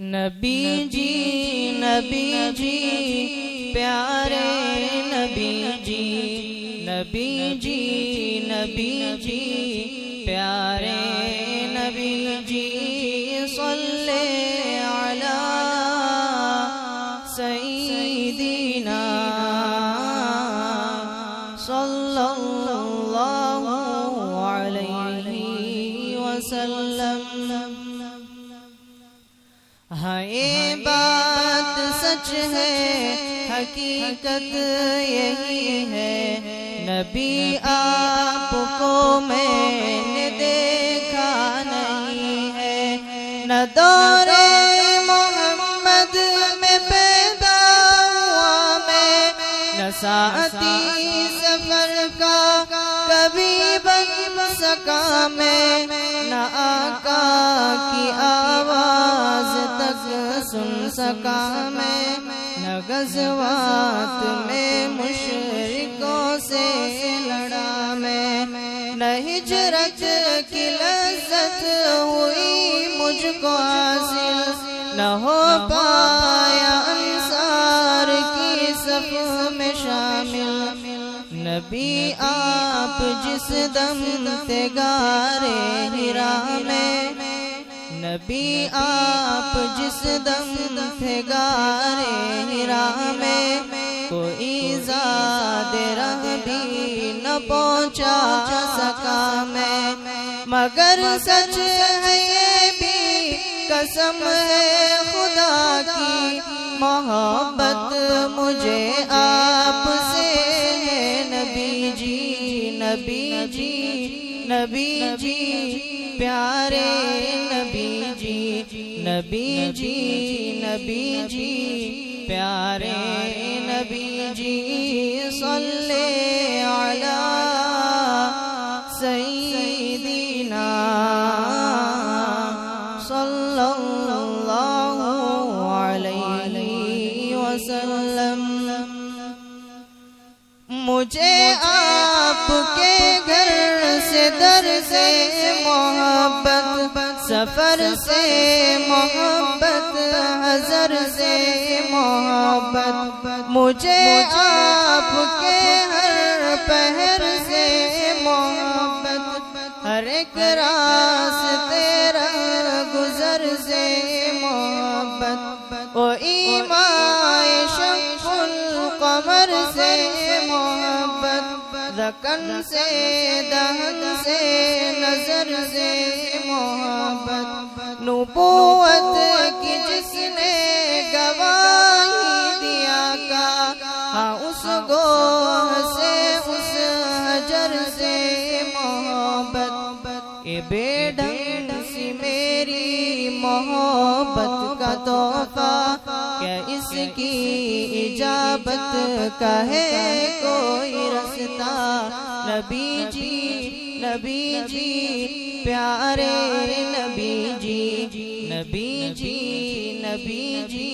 نبی جی پیارے نبی جی پیارے نبی جی صلی علی سیدنا صلی اللہ علیہ وسلم۔ ہاں یہ بات سچ ہے، حقیقت یہی ہے، نبی آپ کو میں نے دیکھا نہیں ہے، نہ دور محمد میں پیدا ہوا میں، نہ ساتھی سفر کا کبھی بن سکا میں، نہ آقا کی آواز تک سن سکا میں، نہ غزوات میں مشرکوں سے لڑا میں، نہ ہجرت کی لذت ہوئی مجھ کو حاصل، نہ ہو پایا انصار کی صف میں شامل۔ نبی آپ جس دم تھے غارِ حرا میں، نبی آپ جس دم تھے غارِ حرا میں، کوئی زاد رہ بھی نہ پہنچا سکا میں، مگر سچ ہے یہ بھی قسم ہے خدا کی، محبت مجھے آپ سے ہے نبی جی پیارے نبی جی پیارے نبی جی صلی علی سیدنا صلی اللہ علیہ وسلم۔ مجھے آپ کے گھر سے در سے محبت، سفر سے محبت، حضر سے محبت، مجھے آپ کے ہر پہر سے محبت، ہر ایک راستے رہ گزر سے محبت، او ایمائے شمس القمر سے محبت، رکن سے دہن سے نظر سے محبت، نبوت کی جس نے گواہی دیا کا، ہاں اس گوہ سے اس حجر سے محبت، اے بے ڈھنگ سی میری محبت کا تحفہ، کیا اس کی اجابت کا ہے کوئی رستہ؟ نبی جی پیارے نبی جی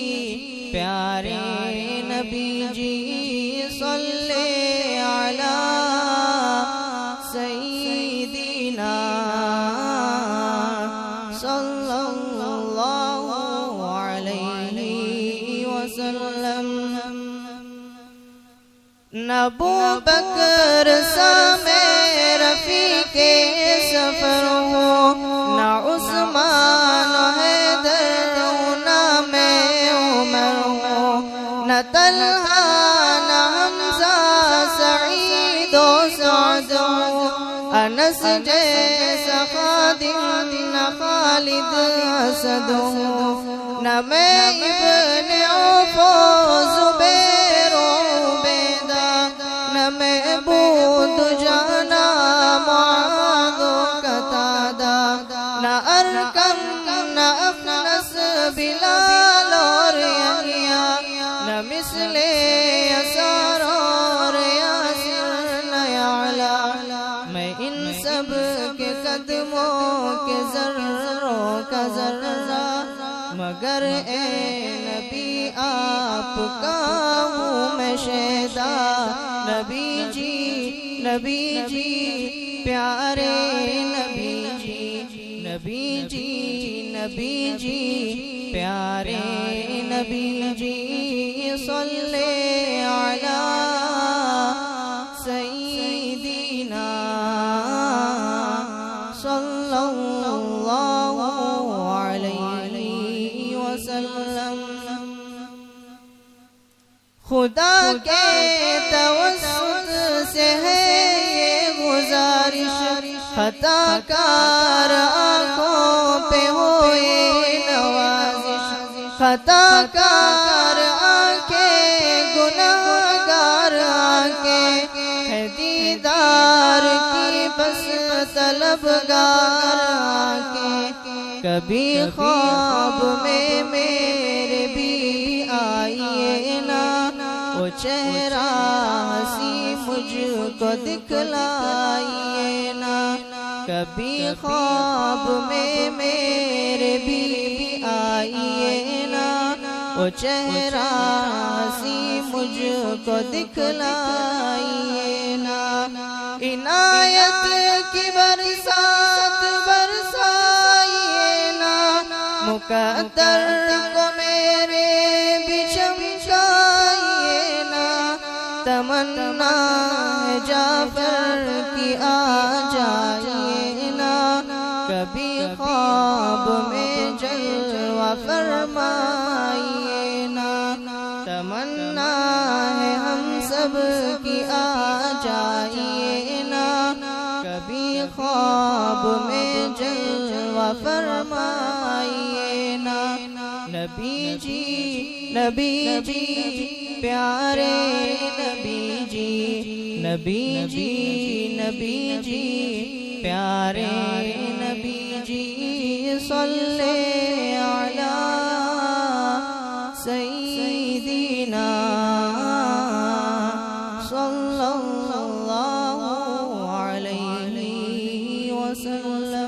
پیارے نبی جی صلی علی سیدنا صلی اللہ علیہ وسلم۔ نہ ابوبکر سا میں رفیق سفر ہوں، نہ عثمان حیدر نہ میں عمر ہوں، نہ طلحہ نہ حمزہ سعید و سعد ہوں، انس جیسا خادم نہ خالد اسد ہوں، نہ میں ابن عوف و زبیر و عبیدہ، نہ میں بود جانا معاذ و قتادہ، نہ ارکم نہ افنس بلال اور یحییٰ، نہ مثل یسار اور یاسر نہ یعلا، میں ان سب کے قدموں کے ذروں کا ذرہ، مگر اے نبی آپ کا ہوں میں شہدا۔ نبی جی پیارے نبی جی پیارے پیارے نبی جی صلی علی سیدنا صلی اللہ علیہ وسلم۔ خدا کے توسط سے ہے یہ گزارش، خطا کار آنکھوں پہ ہوئے نوازش، خطا کار آنکھیں گناہگار آنکھیں ہے دیدار کی بس طلبگار آنکھیں۔ کبھی خواب میں میرے بھی آئیے نا، وہ چہرہ ہنسی مجھ کو دکھلائیے نا۔ کبھی خواب میں میرے بھی آئیے نا، وہ چہرہ ہنسی مجھ کو دکھلائیے نا۔ عنایت کی برسات برسائیے نا، مقدر کو میرے بھی چمکائیے نا۔ تمنا ہے جعفر کی آ جائیے نا، کبھی خواب میں جلوہ فرمائیے نا۔ تمنا ہے ہم سب کی آ جائیے نا، کبھی خواب میں جلوہ فرمائیے نا۔ نبی جی نبی جی پیارے نبی جی، نبی جی نبی جی پیارے نبی جی صلی علی سیدنا صلی اللہ علیہ وسلم۔